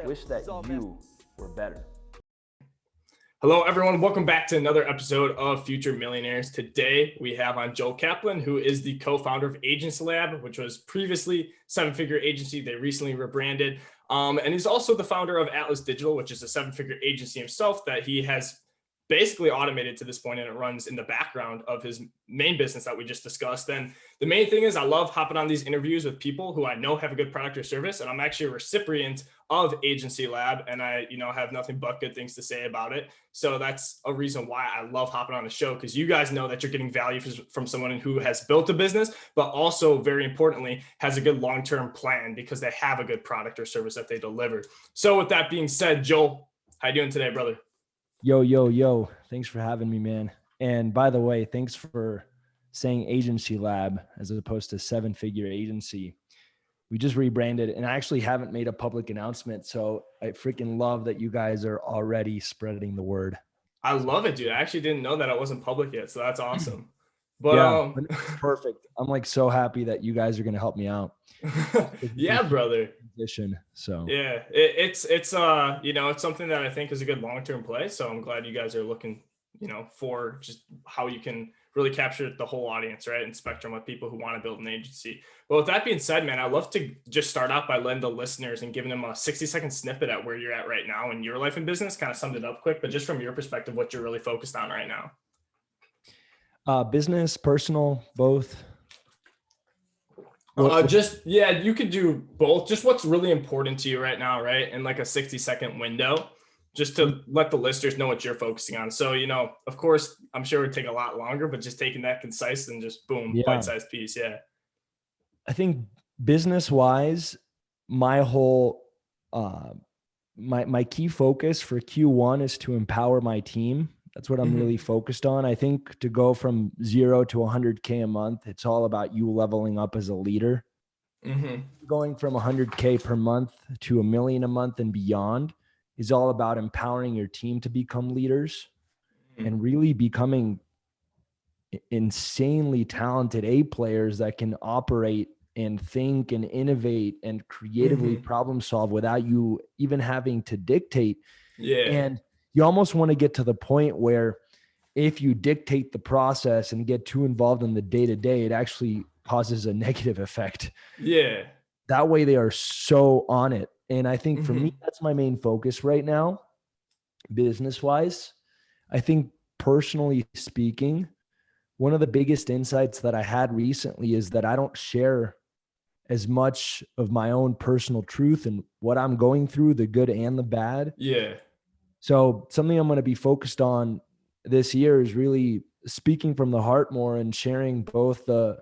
Wish that you were better. Hello, everyone. Welcome back to another episode of Future Millionaires. Today, we have on Joel Kaplan, who is the co-founder of Agency Lab, which was previously seven-figure agency. They recently rebranded. And he's also the founder of Atlas Digital, which is a seven-figure agency himself that he has basically automated to this point, and it runs in the background of his main business that we just discussed. And the main thing is I love hopping on these interviews with people who I know have a good product or service, and I'm actually a recipient of Agency Lab, and I have nothing but good things to say about it. So that's a reason why I love hopping on the show, because you guys know that you're getting value from someone who has built a business, but also very importantly has a good long-term plan because they have a good product or service that they deliver. So with that being said, Joel, how you doing today, brother? Yo. Thanks for having me, man. And by the way, thanks for saying Agency Lab as opposed to seven-figure agency. We just rebranded, and I actually haven't made a public announcement. So I freaking love that you guys are already spreading the word. I love it, dude. I actually didn't know that it wasn't public yet. So that's awesome. But yeah, it's perfect. I'm like so happy that you guys are going to help me out. Yeah, brother. So yeah, it's it's something that I think is a good long-term play. So I'm glad you guys are looking, for just how you can really capture the whole audience, right? And spectrum of people who want to build an agency. But with that being said, man, I'd love to just start out by letting the listeners and giving them a 60-second snippet at where you're at right now in your life and business. Kind of summed it up quick, but just from your perspective, what you're really focused on right now. Business, personal, both. You could do both. Just what's really important to you right now, right? In like a 60-second window, just to let the listeners know what you're focusing on. So, of course, I'm sure it would take a lot longer, but just taking that concise and just boom, bite-sized piece. Yeah. I think business-wise, my whole, my key focus for Q1 is to empower my team. That's what I'm really focused on. I think to go from 0 to 100K a month, it's all about you leveling up as a leader. Going from 100K per month to $1 million a month and beyond is all about empowering your team to become leaders and really becoming insanely talented A players that can operate and think and innovate and creatively problem solve without you even having to dictate. Yeah. And you almost want to get to the point where if you dictate the process and get too involved in the day-to-day, it actually causes a negative effect. Yeah. That way they are so on it. And I think for me, that's my main focus right now, business-wise. I think personally speaking, one of the biggest insights that I had recently is that I don't share as much of my own personal truth and what I'm going through, the good and the bad. Yeah. So something I'm going to be focused on this year is really speaking from the heart more and sharing both the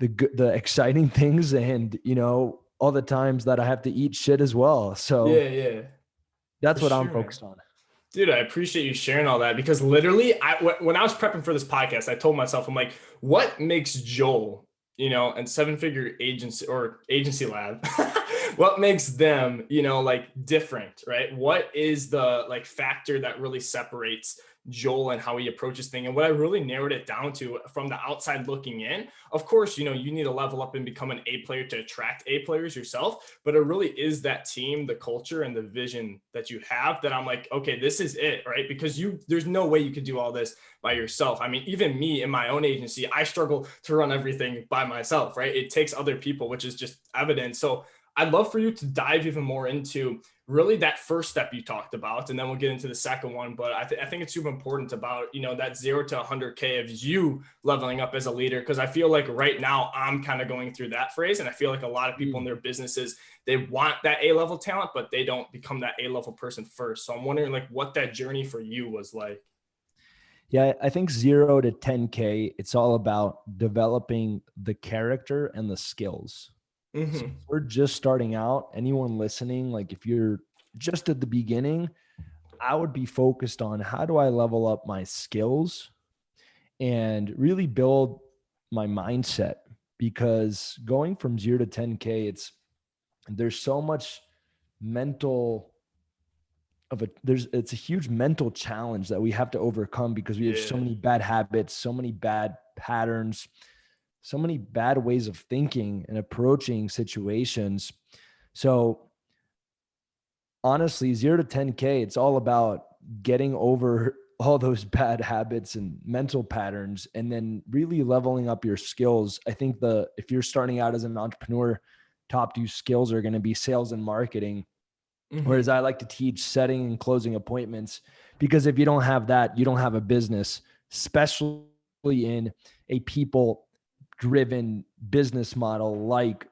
exciting things and, all the times that I have to eat shit as well. So yeah, that's what I'm focused on. Dude, I appreciate you sharing all that, because literally when I was prepping for this podcast, I told myself, I'm like, what makes Joel, and seven-figure agency lab, what makes them, different, right? What is the factor that really separates Joel and how he approaches things? And what I really narrowed it down to from the outside looking in, of course, you need to level up and become an A player to attract A players yourself, but it really is that team, the culture, and the vision that you have that I'm like, okay, this is it, right? Because there's no way you could do all this by yourself. I mean, even me in my own agency, I struggle to run everything by myself, right? It takes other people, which is just evident. So I'd love for you to dive even more into really that first step you talked about, and then we'll get into the second one. But I think it's super important about, that 0 to 100K of you leveling up as a leader. Cause I feel like right now I'm kind of going through that phase. And I feel like a lot of people in their businesses, they want that A-level talent, but they don't become that A-level person first. So I'm wondering what that journey for you was like. Yeah, I think 0 to 10K, it's all about developing the character and the skills. So we're just starting out. Anyone listening, if you're just at the beginning, I would be focused on how do I level up my skills and really build my mindset, because going from 0 to 10K, there's so much it's a huge mental challenge that we have to overcome because we have so many bad habits, so many bad patterns, so many bad ways of thinking and approaching situations. So honestly, 0 to 10K, it's all about getting over all those bad habits and mental patterns, and then really leveling up your skills. I think if you're starting out as an entrepreneur, top 2 skills are going to be sales and marketing. Whereas I like to teach setting and closing appointments, because if you don't have that, you don't have a business, especially in a people driven business model like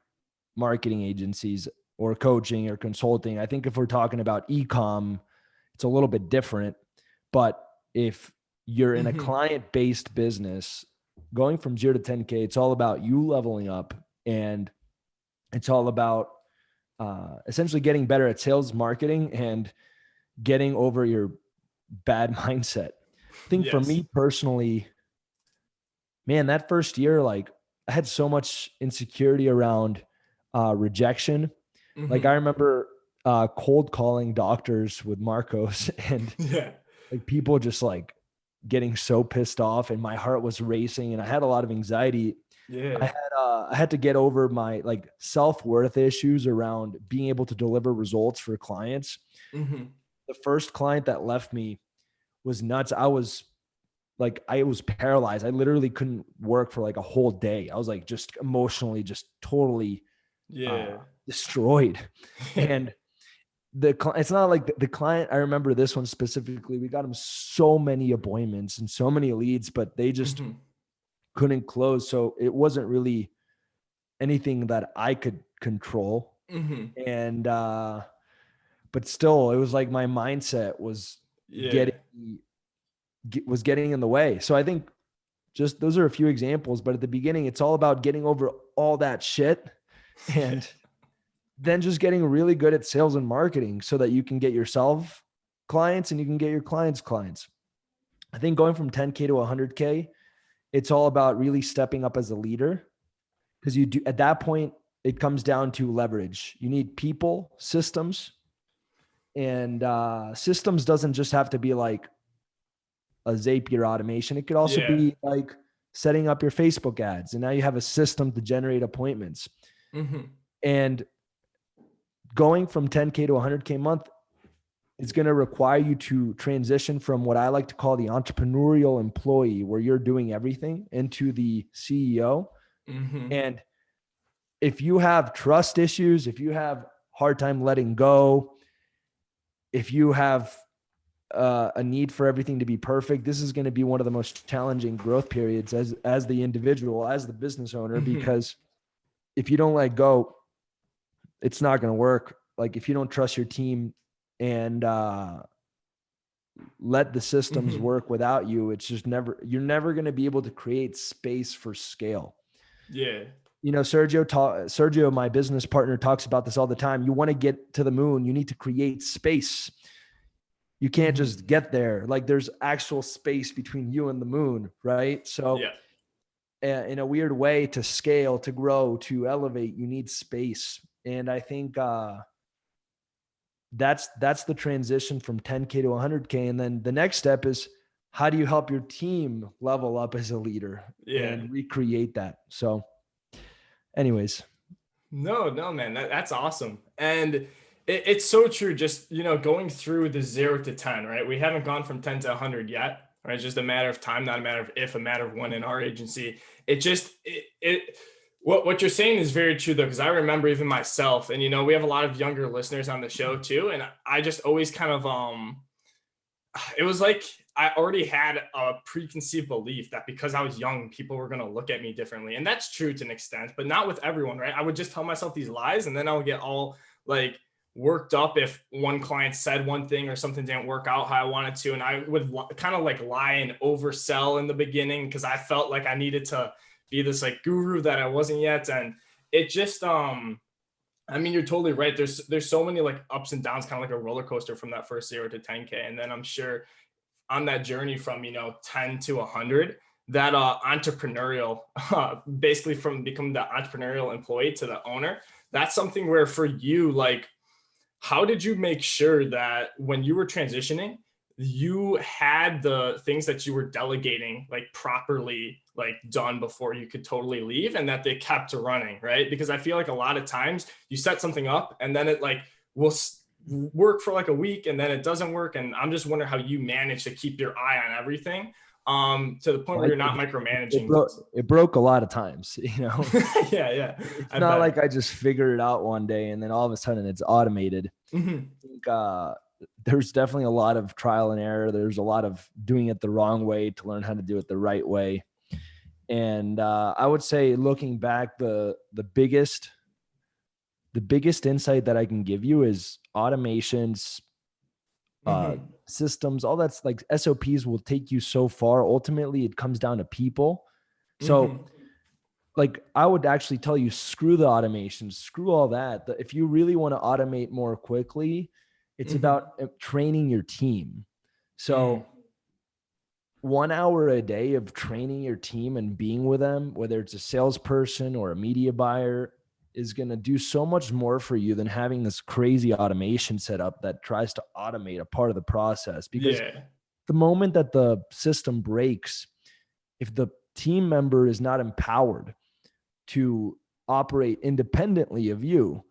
marketing agencies or coaching or consulting. I think if we're talking about e-com, it's a little bit different. But if you're in a client-based business, going from 0 to 10K, it's all about you leveling up, and it's all about essentially getting better at sales, marketing, and getting over your bad mindset. I think for Yes. me personally, man, that first year, like I had so much insecurity around rejection. Like I remember cold calling doctors with Marcos, and Yeah. like people just like getting so pissed off, and my heart was racing and I had a lot of anxiety. Yeah. I had to get over my like self-worth issues around being able to deliver results for clients. The first client that left me was nuts. I was paralyzed. I literally couldn't work for like a whole day. I was like just emotionally just totally Yeah. destroyed. And it's not like the client, I remember this one specifically, we got him so many appointments and so many leads, but they just couldn't close. So it wasn't really anything that I could control. And but still, it was like my mindset was Yeah. getting in the way. So I think just those are a few examples, but at the beginning, it's all about getting over all that shit, and then just getting really good at sales and marketing so that you can get yourself clients and you can get your clients clients. I think going from 10K to 100K, it's all about really stepping up as a leader, because you do, at that point, it comes down to leverage. You need people, systems, and systems doesn't just have to be like a Zapier automation. It could also Yeah. be like setting up your Facebook ads, and now you have a system to generate appointments. And going from 10K to 100K a month is going to require you to transition from what I like to call the entrepreneurial employee, where you're doing everything, into the CEO. And if you have trust issues, if you have hard time letting go, if you have a need for everything to be perfect, this is going to be one of the most challenging growth periods as the individual, as the business owner, because if you don't let go, it's not going to work. Like if you don't trust your team and let the systems work without you, it's just you're never going to be able to create space for scale. Yeah. You know, Sergio, my business partner, talks about this all the time. You want to get to the moon, you need to create space. You can't just get there. Like there's actual space between you and the moon, right? So in a weird way, to scale, to grow, to elevate, you need space. And I think that's the transition from 10K to 100K. And then the next step is, how do you help your team level up as a leader and recreate that? So anyways. No, man, that's awesome. And it's so true. Just, going through the 0 to 10, right? We haven't gone from 10 to 100 yet, right? It's just a matter of time, not a matter of if, a matter of when in our agency. What you're saying is very true though, because I remember even myself, and, we have a lot of younger listeners on the show too. And I just always kind of, it was like I already had a preconceived belief that because I was young, people were going to look at me differently. And that's true to an extent, but not with everyone, right? I would just tell myself these lies, and then I would get all like worked up if one client said one thing or something didn't work out how I wanted to. And I would kind of like lie and oversell in the beginning, because I felt like I needed to be this like guru that I wasn't yet. And it just, I mean, you're totally right. There's so many like ups and downs, kind of like a roller coaster from that first 0 to 10K. And then I'm sure on that journey from, 10 to 100, that entrepreneurial, basically from becoming the entrepreneurial employee to the owner, that's something where for you, like, how did you make sure that when you were transitioning, you had the things that you were delegating like properly like done before you could totally leave, and that they kept running, right? Because I feel like a lot of times you set something up and then it like will work for like a week and then it doesn't work. And I'm just wondering how you manage to keep your eye on everything to the point where you're not micromanaging. It broke a lot of times, you know. Yeah. It's not like I just figured it out one day and then all of a sudden it's automated. I think, there's definitely a lot of trial and error. There's a lot of doing it the wrong way to learn how to do it the right way. And I would say, looking back, the biggest insight that I can give you is automations, systems, all that's like SOPs will take you so far. Ultimately, it comes down to people. So like, I would actually tell you, screw the automations, screw all that. If you really want to automate more quickly, it's about training your team. So 1 hour a day of training your team and being with them, whether it's a salesperson or a media buyer, is going to do so much more for you than having this crazy automation set up that tries to automate a part of the process. Because the moment that the system breaks, if the team member is not empowered to operate independently of you,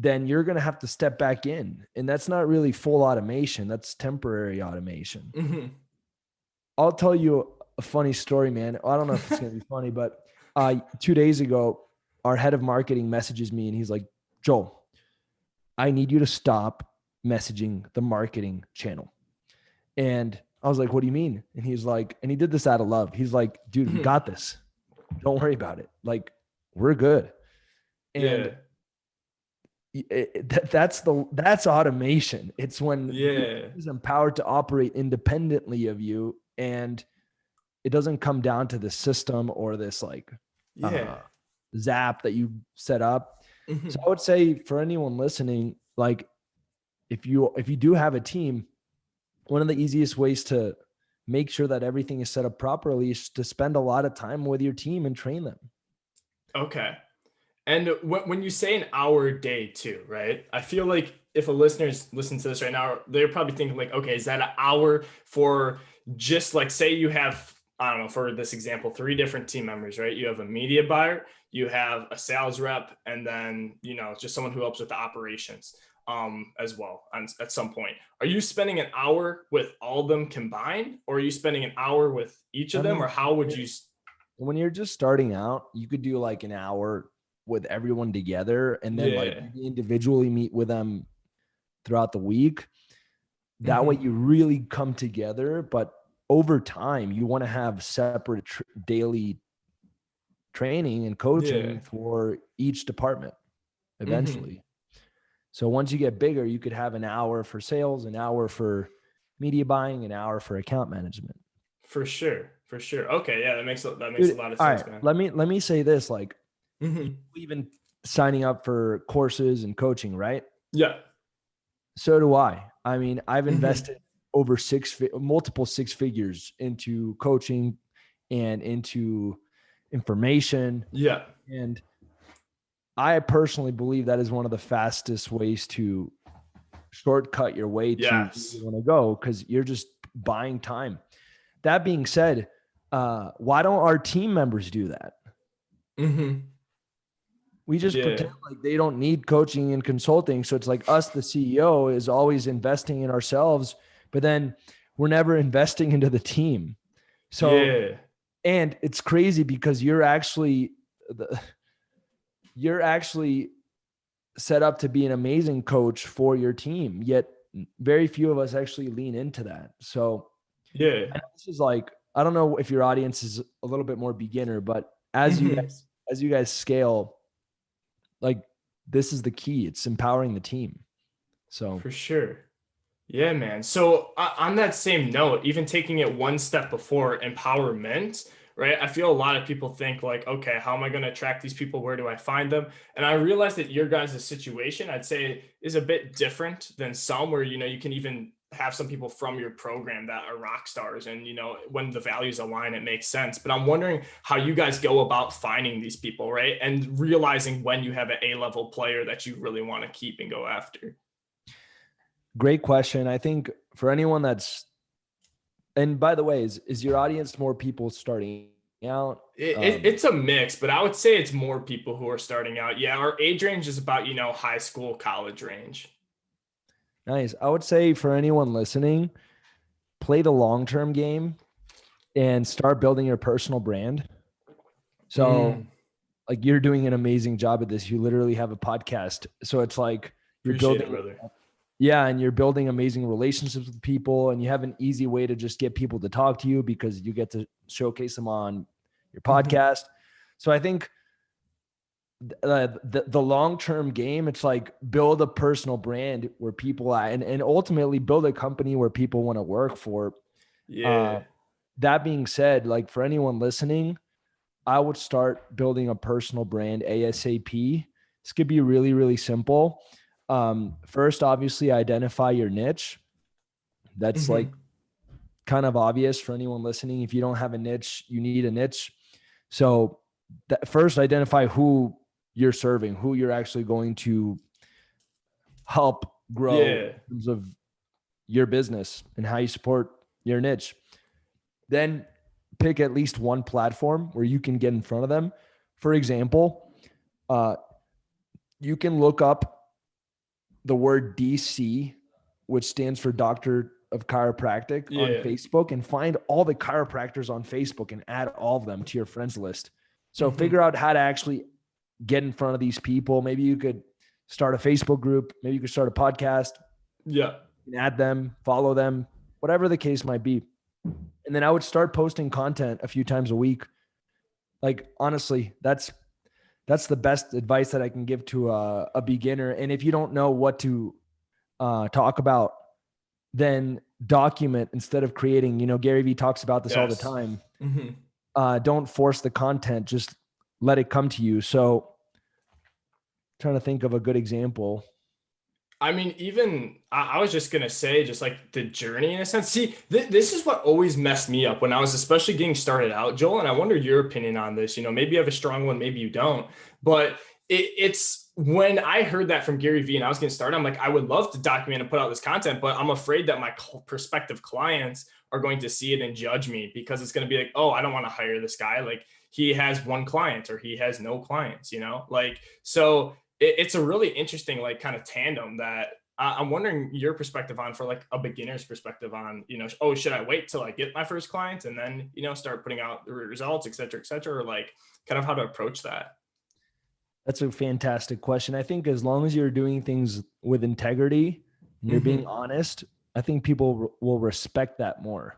then you're going to have to step back in. And that's not really full automation. That's temporary automation. I'll tell you a funny story, man. I don't know if it's going to be funny, but 2 days ago, our head of marketing messages me and he's like, Joel, I need you to stop messaging the marketing channel. And I was like, what do you mean? And he's like, and he did this out of love. He's like, dude, we got this. Don't worry about it. Like, we're good. And that's automation. It's when he's empowered to operate independently of you, and it doesn't come down to the system or this like zap that you set up. So I would say, for anyone listening, like, if you do have a team, one of the easiest ways to make sure that everything is set up properly is to spend a lot of time with your team and train them. Okay. And when you say an hour a day too, right? I feel like if a listener's listening to this right now, they're probably thinking like, okay, is that an hour for just like, say you have, I don't know, for this example, 3 different team members, right? You have a media buyer, you have a sales rep, and then, you know, just someone who helps with the operations as well at some point. Are you spending an hour with all of them combined, or are you spending an hour with each of them, or how would you? When you're just starting out, you could do like an hour with everyone together, and then like individually meet with them throughout the week. That way you really come together. But over time, you want to have separate daily training and coaching for each department eventually. So once you get bigger, you could have an hour for sales, an hour for media buying, an hour for account management. For sure. Okay. Yeah. That makes a lot of sense, right, man. Let me say this, like, even signing up for courses and coaching, right? Yeah. So do I. I mean, I've invested over multiple 6 figures into coaching and into information. Yeah. And I personally believe that is one of the fastest ways to shortcut your way to where you want to go, because you're just buying time. That being said, why don't our team members do that? We just pretend like they don't need coaching and consulting. So it's like us, the CEO, is always investing in ourselves, but then we're never investing into the team. So, and it's crazy because you're actually set up to be an amazing coach for your team, yet very few of us actually lean into that. So this is like, I don't know if your audience is a little bit more beginner, but as you guys scale, like, this is the key. It's empowering the team. So for sure. Yeah, man. So on that same note, even taking it one step before empowerment, right? I feel a lot of people think like, okay, how am I going to attract these people? Where do I find them? And I realized that your guys' situation, I'd say, is a bit different than some, where, you know, you can even have some people from your program that are rock stars, and, you know, when the values align, it makes sense. But I'm wondering how you guys go about finding these people, right? And realizing when you have an A-level player that you really want to keep and go after. Great question. I think for anyone that's, and by the way, is your audience more people starting out? It's a mix, but I would say it's more people who are starting out. Yeah, our age range is about, high school, college range. Nice. I would say for anyone listening, play the long-term game and start building your personal brand. So like you're doing an amazing job at this. You literally have a podcast. So it's like you're Appreciate building, it, brother. yeah, and you're building amazing relationships with people, and you have an easy way to just get people to talk to you because you get to showcase them on your podcast. So I think the long-term game, it's like build a personal brand where people and ultimately build a company where people want to work for. Yeah. That being said, like for anyone listening, I would start building a personal brand ASAP. This could be really, really simple. First, obviously identify your niche. That's like kind of obvious for anyone listening. If you don't have a niche, you need a niche. So first identify who you're serving, who you're actually going to help grow in terms of your business and how you support your niche. Then pick at least one platform where you can get in front of them. For example, you can look up the word DC, which stands for Doctor of Chiropractic, on Facebook, and find all the chiropractors on Facebook and add all of them to your friends list. So figure out how to actually get in front of these people. Maybe you could start a Facebook group. Maybe you could start a podcast. Yeah. Add them, follow them, whatever the case might be. And then I would start posting content a few times a week. Like, honestly, that's the best advice that I can give to a beginner. And if you don't know what to talk about, then document instead of creating. Gary Vee talks about this all the time. Don't force the content, just let it come to you. So trying to think of a good example. I mean, even I was just going to say, just like the journey in a sense. See, this is what always messed me up when I was especially getting started out, Joel. And I wonder your opinion on this. Maybe you have a strong one, maybe you don't. But it's when I heard that from Gary Vee and I was getting started, I'm like, I would love to document and put out this content, but I'm afraid that my prospective clients are going to see it and judge me because it's going to be like, oh, I don't want to hire this guy. Like he has one client or he has no clients, so it's a really interesting, like kind of tandem that I'm wondering your perspective on for like a beginner's perspective on, oh, should I wait till I get my first client and then, start putting out the results, et cetera, or like kind of how to approach that? That's a fantastic question. I think as long as you're doing things with integrity and you're being honest, I think people will respect that more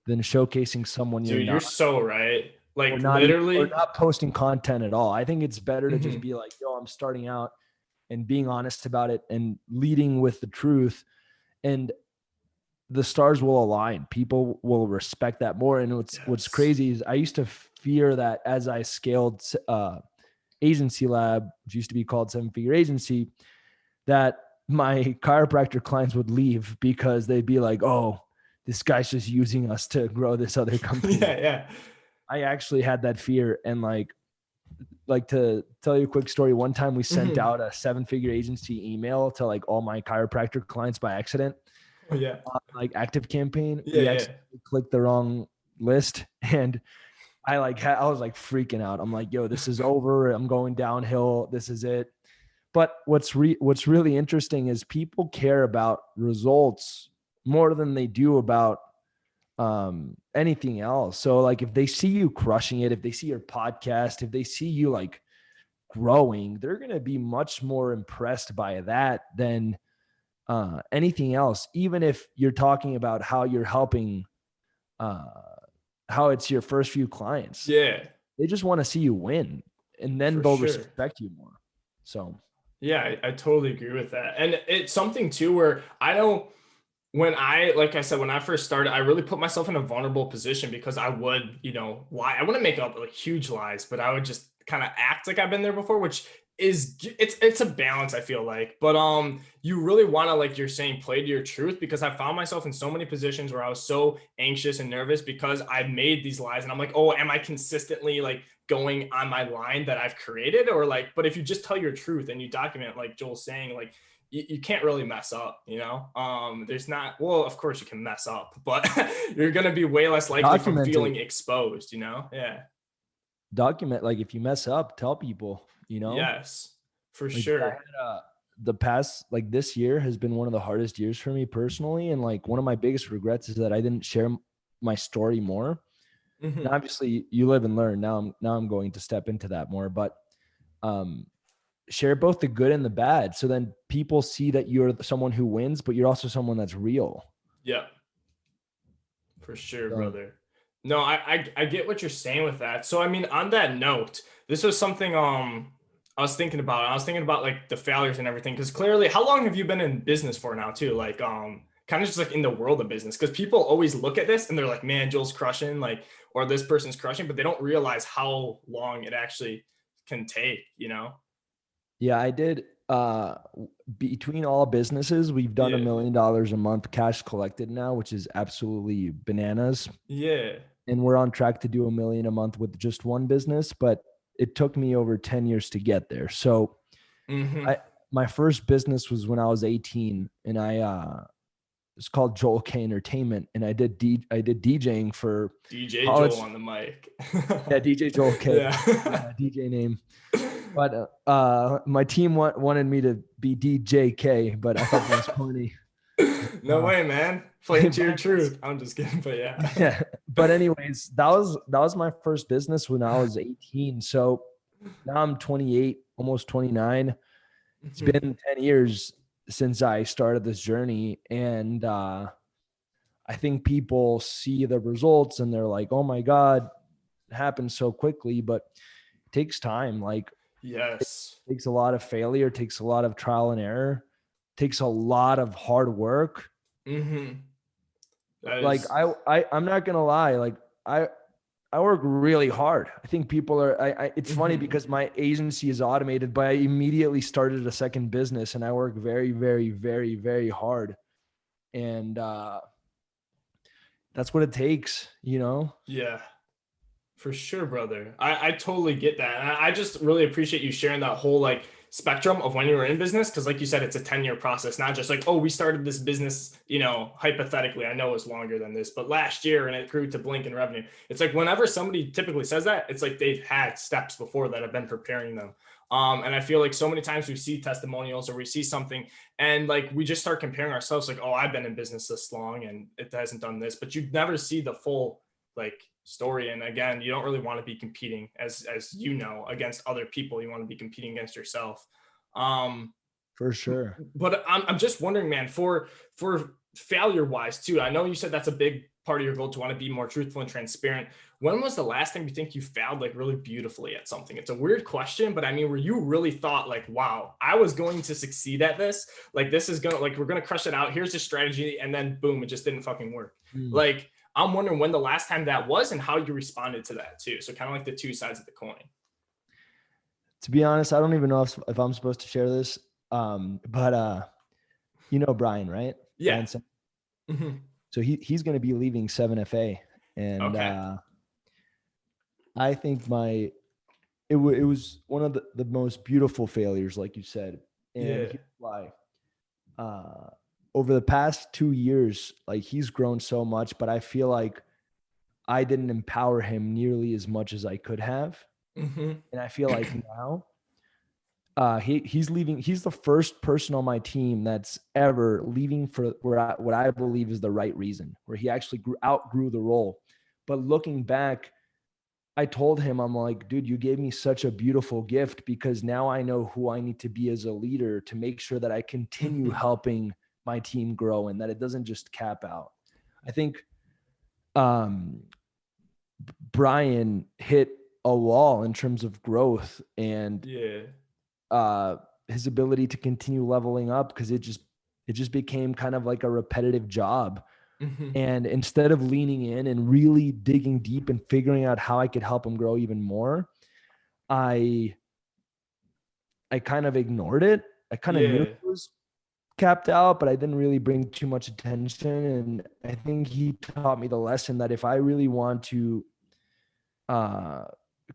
than showcasing someone you're Dude, not. you're so right. Like Or not posting content at all. I think it's better to just be like, yo, I'm starting out, and being honest about it and leading with the truth, and the stars will align. People will respect that more. And what's crazy is I used to fear that as I scaled Agency Lab, which used to be called 7-Figure Agency, that my chiropractor clients would leave because they'd be like, oh, this guy's just using us to grow this other company. Yeah. I actually had that fear. And like to tell you a quick story. One time we sent out a 7-Figure Agency email to like all my chiropractor clients by accident. Oh, yeah. Like Active Campaign. We accidentally clicked the wrong list. And I was like freaking out. I'm like, yo, this is over. I'm going downhill. This is it. But what's really interesting is people care about results more than they do about anything else. So like if they see you crushing it, if they see your podcast, if they see you like growing, they're going to be much more impressed by that than anything else. Even if you're talking about how you're helping, how it's your first few clients. Yeah. They just want to see you win, and then they'll respect you more. So yeah, I totally agree with that. And it's something too, where I know like I said, when I first started, I really put myself in a vulnerable position because I would, lie. I wouldn't make up like huge lies, but I would just kind of act like I've been there before, which it's a balance, I feel like. But you really want to, like you're saying, play to your truth, because I found myself in so many positions where I was so anxious and nervous because I made these lies and I'm like, oh, am I consistently like going on my line that I've created? Or like, but if you just tell your truth and you document, like Joel's saying, like, you can't really mess up, you know? There's not, well, of course you can mess up, but you're going to be way less likely from Document feeling it. exposed, you know? Yeah. Document, like if you mess up, tell people, you know? Yes, for Like I sure. had the past, like this year has been one of the hardest years for me personally. And like one of my biggest regrets is that I didn't share my story more. And Hmm. obviously you live and learn. Now I'm going to step into that more, but um share both the good and the bad. So then people see that you're someone who wins, but you're also someone that's real. Yeah, for sure, So brother. No, I get what you're saying with that. So I mean, on that note, this was something I was thinking about. I was thinking about like the failures and everything. Because clearly, how long have you been in business for now, too? Like kind of just like in the world of business. Because people always look at this and they're like, man, Joel's crushing, like, or this person's crushing, but they don't realize how long it actually can take, you know? yeah, I did between all businesses, we've done $1 Yeah. million a month cash collected now, which is absolutely bananas. Yeah. And we're on track to do $1 million a month with just one business, but it took me over 10 years to get there. So Mm-hmm. I my first business was when I was 18, and it's called Joel K Entertainment, and I did DJing for DJ Joel college. on the mic. Yeah, DJ Joel K. Yeah. Yeah, DJ name. But my team wanted me to be DJK, but I thought that was funny. No way, man. Playing to But your anyways, truth. I'm just kidding, but yeah. yeah. But anyways, that was my first business when I was 18. So now I'm 28, almost 29. It's Mhm. been 10 years since I started this journey, and I think people see the results and they're like, "Oh my God, it happened so quickly," but it takes time. Like Yes. takes a lot of failure, takes a lot of trial and error, takes a lot of hard work. Hmm. That Like is. I'm not gonna lie, like I I work really hard. I think people are it's funny Hmm. because my agency is automated, but I immediately started a second business and I work very, very, very, very hard. And that's what it takes, you know? Yeah. For sure, brother. I totally get that. And I just really appreciate you sharing that whole like spectrum of when you were in business. Cause like you said, it's a 10-year process, not just like, oh, we started this business, you know, hypothetically. I know it's longer than this, but last year and it grew to blink in revenue. It's like whenever somebody typically says that, it's like they've had steps before that have been preparing them. And I feel like so many times we see testimonials or we see something and like we just start comparing ourselves, like, oh, I've been in business this long and it hasn't done this, but you never see the full like story. And again, you don't really want to be competing as you know against other people. You want to be competing against yourself. um For sure. but I'm just wondering, man, for failure wise too, I know you said that's a big part of your goal to want to be more truthful and transparent. When was the last time you think you failed like really beautifully at something? It's a weird question, but I mean, where you really thought like, wow, I was going to succeed at this, like this is gonna, like we're gonna crush it out, here's the strategy, and then boom, it just didn't fucking work. Mm. Like I'm wondering when the last time that was and how you responded to that too. So kind of like the two sides of the coin. To be honest, I don't even know if I'm supposed to share this. But you know Brian, right? Yeah. Brian. Hmm. So he's going to be leaving 7FA, and Okay. I think it was one of the most beautiful failures, like you said. And Yeah. here's why. Uh, over the past 2 years, like he's grown so much, but I feel like I didn't empower him nearly as much as I could have. Hmm. And I feel like now he's leaving. He's the first person on my team that's ever leaving for what I believe is the right reason, where he actually outgrew the role. But looking back, I told him, I'm like, dude, you gave me such a beautiful gift because now I know who I need to be as a leader to make sure that I continue Hmm. helping my team grow and that it doesn't just cap out. I think um, Brian hit a wall in terms of growth and Yeah. uh, his ability to continue leveling up because it just became kind of like a repetitive job. Hmm. And instead of leaning in and really digging deep and figuring out how I could help him grow even more, I I kind of ignored it. I kind of knew it Yeah. was capped out, but I didn't really bring too much attention. And I think he taught me the lesson that if I really want to uh,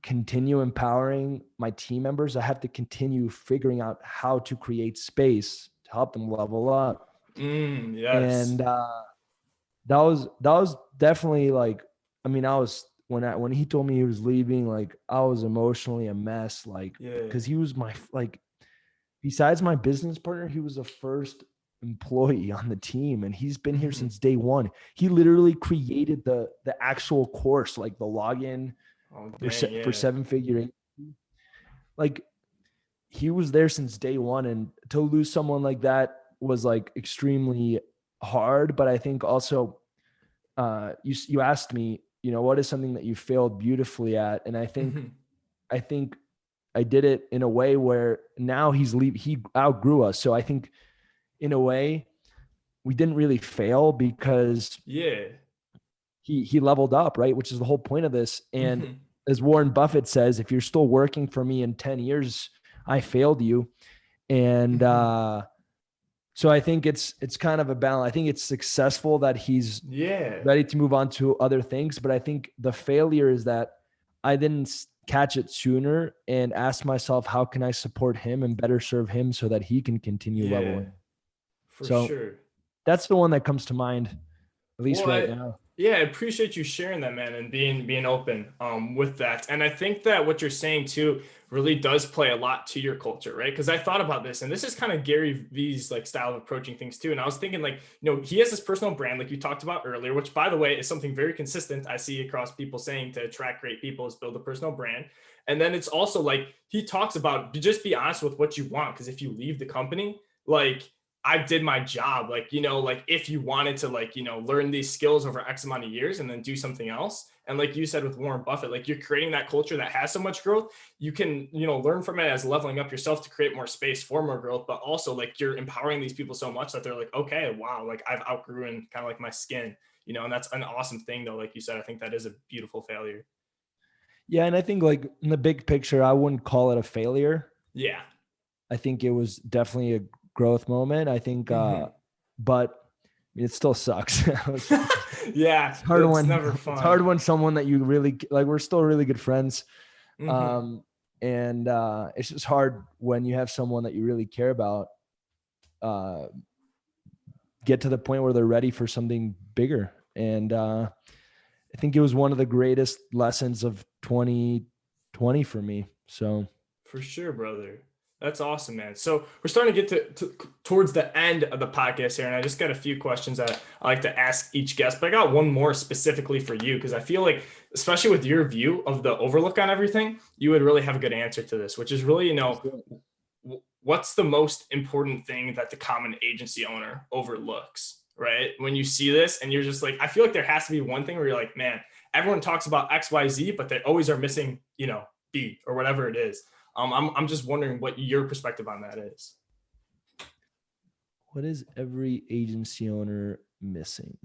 continue empowering my team members, I have to continue figuring out how to create space help them level up. Yes. And that was definitely like, I mean, I was when he told me he was leaving, like I was emotionally a mess, like Yeah. because he was my like besides my business partner, he was the first employee on the team, and he's been here since day one. He literally created the actual course, like the login Oh, for dang, yeah. for seven figure. Like he was there since day one, and to lose someone like that was like extremely hard. But I think also, you asked me, you know, what is something that you failed beautifully at, and I think I did it in a way where now he outgrew us. So I think in a way we didn't really fail because Yeah. he leveled up, right? Which is the whole point of this. And Mhm. as Warren Buffett says, if you're still working for me in 10 years, I failed you. And so I think it's kind of a balance. I think it's successful that he's Yeah. ready to move on to other things, but I think the failure is that I didn't catch it sooner and ask myself, how can I support him and better serve him so that he can continue Yeah. leveling? For So sure. that's the one that comes to mind, at least Well, right now. yeah, I appreciate you sharing that, man, and being open with that. And I think that what you're saying too really does play a lot to your culture, right? Because I thought about this, and this is kind of Gary V's like style of approaching things too. And I was thinking, like, you know, he has this personal brand, like you talked about earlier, which by the way is something very consistent I see across people saying to attract great people is build a personal brand. And then it's also like he talks about just be honest with what you want, because if you leave the company, like I did my job. Like, you know, like if you wanted to like, you know, learn these skills over X amount of years and then do something else. And like you said with Warren Buffett, like you're creating that culture that has so much growth. You can, you know, learn from it as leveling up yourself to create more space for more growth, but also like you're empowering these people so much that they're like, okay, wow, like I've outgrown kind of like my skin, you know, and that's an awesome thing though. Like you said, I think that is a beautiful failure. Yeah. And I think like in the big picture, I wouldn't call it a failure. Yeah. I think it was definitely a growth moment. I think, Mhm. but I mean, it still sucks. Yeah. It's hard It's when never fun. someone that you really like, we're still really good friends. Mhm. Um, and it's just hard when you have someone that you really care about, uh, get to the point where they're ready for something bigger. And I think it was one of the greatest lessons of 2020 for me. So For sure, brother. That's awesome, man. So we're starting to get towards the end of the podcast here, and I just got a few questions that I like to ask each guest. But I got one more specifically for you because I feel like, especially with your view of the overlook on everything, you would really have a good answer to this, which is really, you know, what's the most important thing that the common agency owner overlooks, right? When you see this and you're just like, I feel like there has to be one thing where you're like, man, everyone talks about X, Y, Z, but they always are missing, you know, B or whatever it is. I'm just wondering what your perspective on that is. what is every agency owner missing?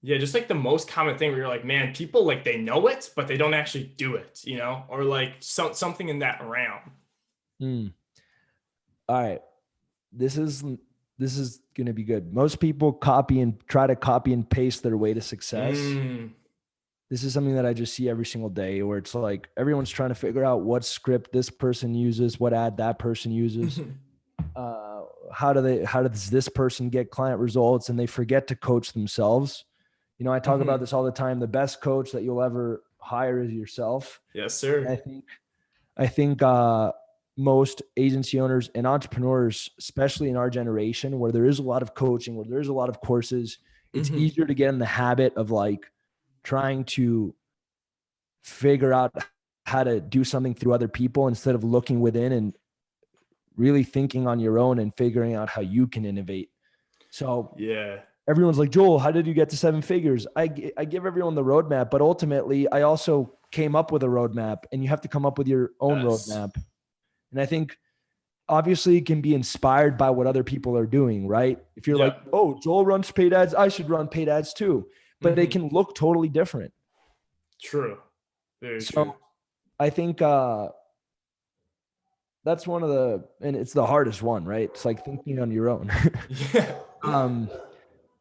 Yeah, just like the most common thing where you're like, man, people like they know it, but they don't actually do it, you know, or like something in that realm. Mm. All right. This is going to be good. Most people try to copy and paste their way to success. Mm. This is something that I just see every single day where it's like everyone's trying to figure out what script this person uses, what ad that person uses. How does this person get client results, and they forget to coach themselves. You know, I talk about this all the time. The best coach that you'll ever hire is yourself. Yes, And sir. I think most agency owners and entrepreneurs, especially in our generation, where there is a lot of coaching, where there's a lot of courses, it's easier to get in the habit of like trying to figure out how to do something through other people instead of looking within and really thinking on your own and figuring out how you can innovate. So Yeah. everyone's like, Joel, how did you get to seven figures? I give everyone the roadmap, but ultimately I also came up with a roadmap, and you have to come up with your own Yes. roadmap. And I think obviously it can be inspired by what other people are doing, right? If you're like, Yep. oh, Joel runs paid ads, I should run paid ads too. But they Mm-hmm. can look totally different. True. Very true. So I think that's one of and it's the hardest one, right? It's like thinking on your own. Yeah. um,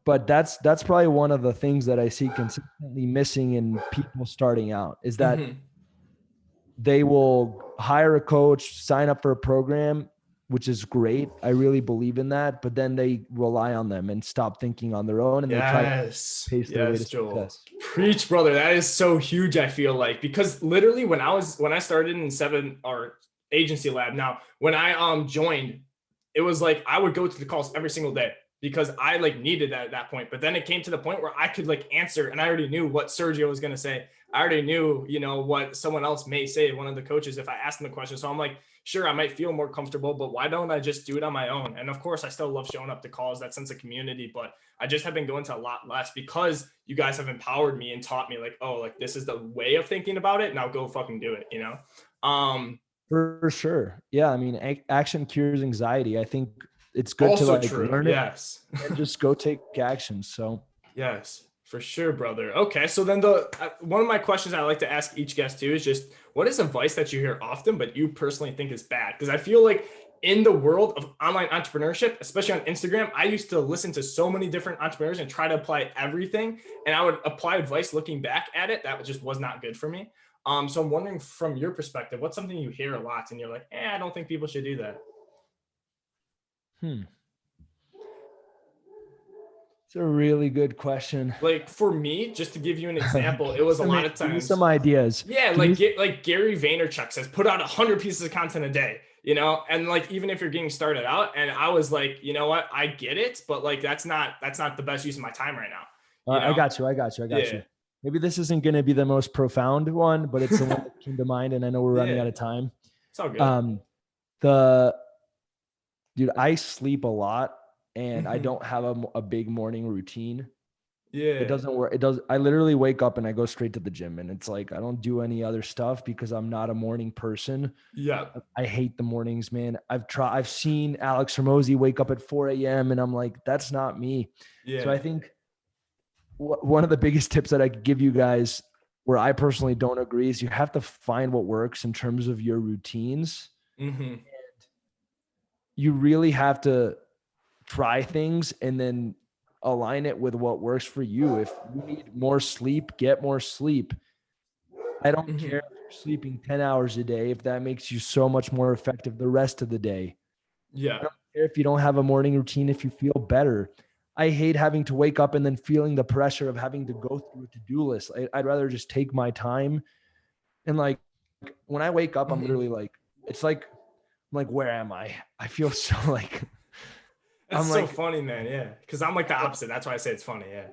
but that's probably one of the things that I see consistently missing in people starting out is that Mm-hmm. they will hire a coach, sign up for a program which is great. I really believe in that, but then they rely on them and stop thinking on their own, and they try to pace their way to Joel. success. Preach, brother. That is so huge, I feel like, because literally when I started in 7 or agency lab, now when I joined, it was like I would go to the calls every single day because I like needed that at that point. But then it came to the point where I could like answer, and I already knew what Sergio was going to say. I already knew, what someone else may say, one of the coaches, if I asked them the question. So I'm like, sure, I might feel more comfortable, but why don't I just do it on my own? And of course, I still love showing up to calls, that sense of community, but I just have been going to a lot less because you guys have empowered me and taught me like, oh, like this is the way of thinking about it. Now go fucking do it, For sure. Yeah. I mean, action cures anxiety. I think it's good to Also like true. learn it Yes. and just go take action. So Yes, for sure, brother. Okay. So then one of my questions I like to ask each guest too is just what is advice that you hear often, but you personally think is bad? Because I feel like in the world of online entrepreneurship, especially on Instagram, I used to listen to so many different entrepreneurs and try to apply everything. And I would apply advice looking back at it that just was not good for me. So I'm wondering from your perspective, what's something you hear a lot and you're like, I don't think people should do that. It's a really good question. Like for me, just to give you an example, it was a lot of times. Give me some ideas. Yeah, like Gary Vaynerchuk says, put out 100 pieces of content a day, and like even if you're getting started out, and I was like, you know what, I get it, but like that's not the best use of my time right now. I got you. Maybe this isn't going to be the most profound one, but it's the one that came to mind, and I know we're running out of time. It's all good. Dude, I sleep a lot, and I don't have a big morning routine. Yeah. It doesn't work. I literally wake up and I go straight to the gym, and it's like, I don't do any other stuff because I'm not a morning person. Yeah. I hate the mornings, man. I've seen Alex Hormozi wake up at 4 a.m. and I'm like, that's not me. Yeah. So I think one of the biggest tips that I could give you guys, where I personally don't agree, is you have to find what works in terms of your routines. And you really have to try things and then align it with what works for you. If you need more sleep, get more sleep. I don't care if you're sleeping 10 hours a day, if that makes you so much more effective the rest of the day. Yeah. I don't care if you don't have a morning routine, if you feel better. I hate having to wake up and then feeling the pressure of having to go through a to-do list. I'd rather just take my time. And like, when I wake up, I'm literally like, it's like, I'm like, where am I? I feel so like, that's so funny, man. Yeah. Cause I'm like the opposite. That's why I say it's funny. Yeah.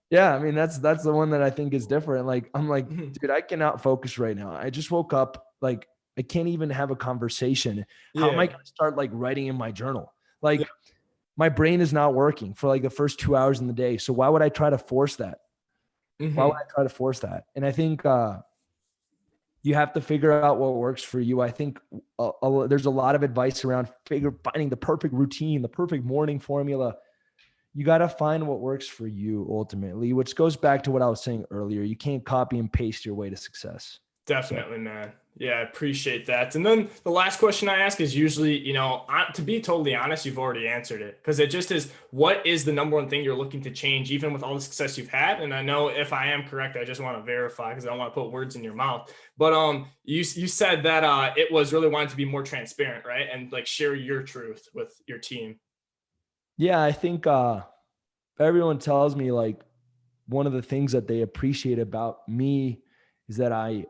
Yeah. I mean, that's the one that I think is different. Like, I'm like, dude, I cannot focus right now. I just woke up. Like, I can't even have a conversation. How am I going to start like writing in my journal? Like my brain is not working for like the first 2 hours in the day. So why would I try to force that? Why would I try to force that? And I think, you have to figure out what works for you. I think there's a lot of advice around finding the perfect routine, the perfect morning formula. You got to find what works for you ultimately, which goes back to what I was saying earlier. You can't copy and paste your way to success. Definitely, man. Yeah, I appreciate that. And then the last question I ask is usually, to be totally honest, you've already answered it, because it just is, what is the number one thing you're looking to change, even with all the success you've had? And I know if I am correct, I just want to verify because I don't want to put words in your mouth. But you said that it was really wanting to be more transparent, right? And like share your truth with your team. Yeah, I think everyone tells me like one of the things that they appreciate about me is that I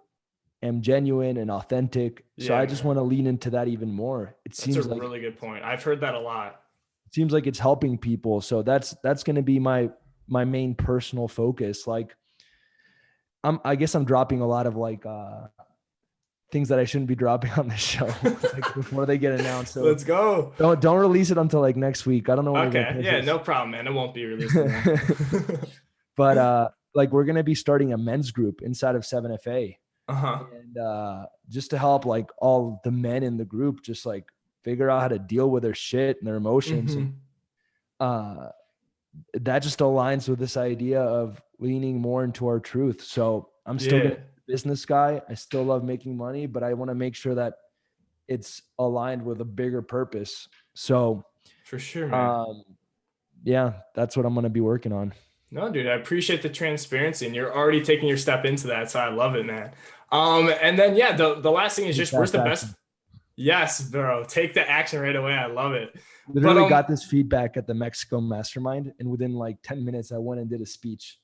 am genuine and authentic. So I just want to lean into that even more. That's a really good point. I've heard that a lot. It seems like it's helping people. So that's going to be my main personal focus. Like I guess I'm dropping a lot of like things that I shouldn't be dropping on this show like before they get announced. So let's go. Don't release it until like next week. I don't know. Okay. Yeah, no problem, man. It won't be released. But like we're going to be starting a men's group inside of 7FA. And just to help like all the men in the group just like figure out how to deal with their shit and their emotions. And that just aligns with this idea of leaning more into our truth. So I'm still gonna be a business guy. I still love making money, but I want to make sure that it's aligned with a bigger purpose. So for sure, man. Yeah, that's what I'm going to be working on. No, dude, I appreciate the transparency, and you're already taking your step into that. So I love it, man. And then, the last thing is just, where's the best? Yes, bro. Take the action right away. I love it. But Literally got this feedback at the Mexico mastermind, and within like 10 minutes, I went and did a speech.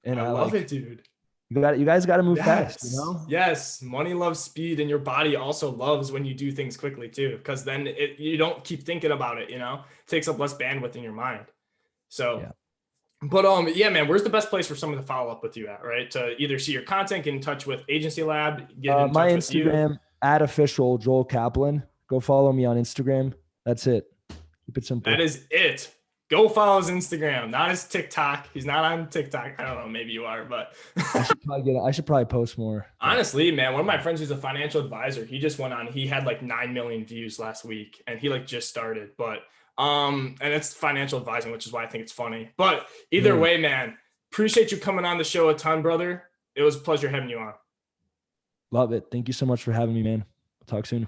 And I I love like, it, dude. you guys got to move fast, you Yes. know? Yes. Money loves speed, and your body also loves when you do things quickly too, because then you don't keep thinking about it, you know? It takes up less bandwidth in your mind. So, Yeah. but yeah, man, where's the best place for someone to follow up with you at, right? To either see your content, get in touch with Agency Lab, get in My touch with you. Instagram at official Joel Kaplan. Go follow me on Instagram. That's it. Keep it simple. That is it. Go follow his Instagram, not his TikTok. He's not on TikTok. I don't know. Maybe you are, but I should probably post more. honestly, man, one of my friends who's a financial advisor, he just went on. He had like 9 million views last week, and he like just started. But and it's financial advising, which is why I think it's funny. But either way, man, appreciate you coming on the show a ton, brother. It was a pleasure having you on. Love it. Thank you so much for having me, man. We'll talk soon.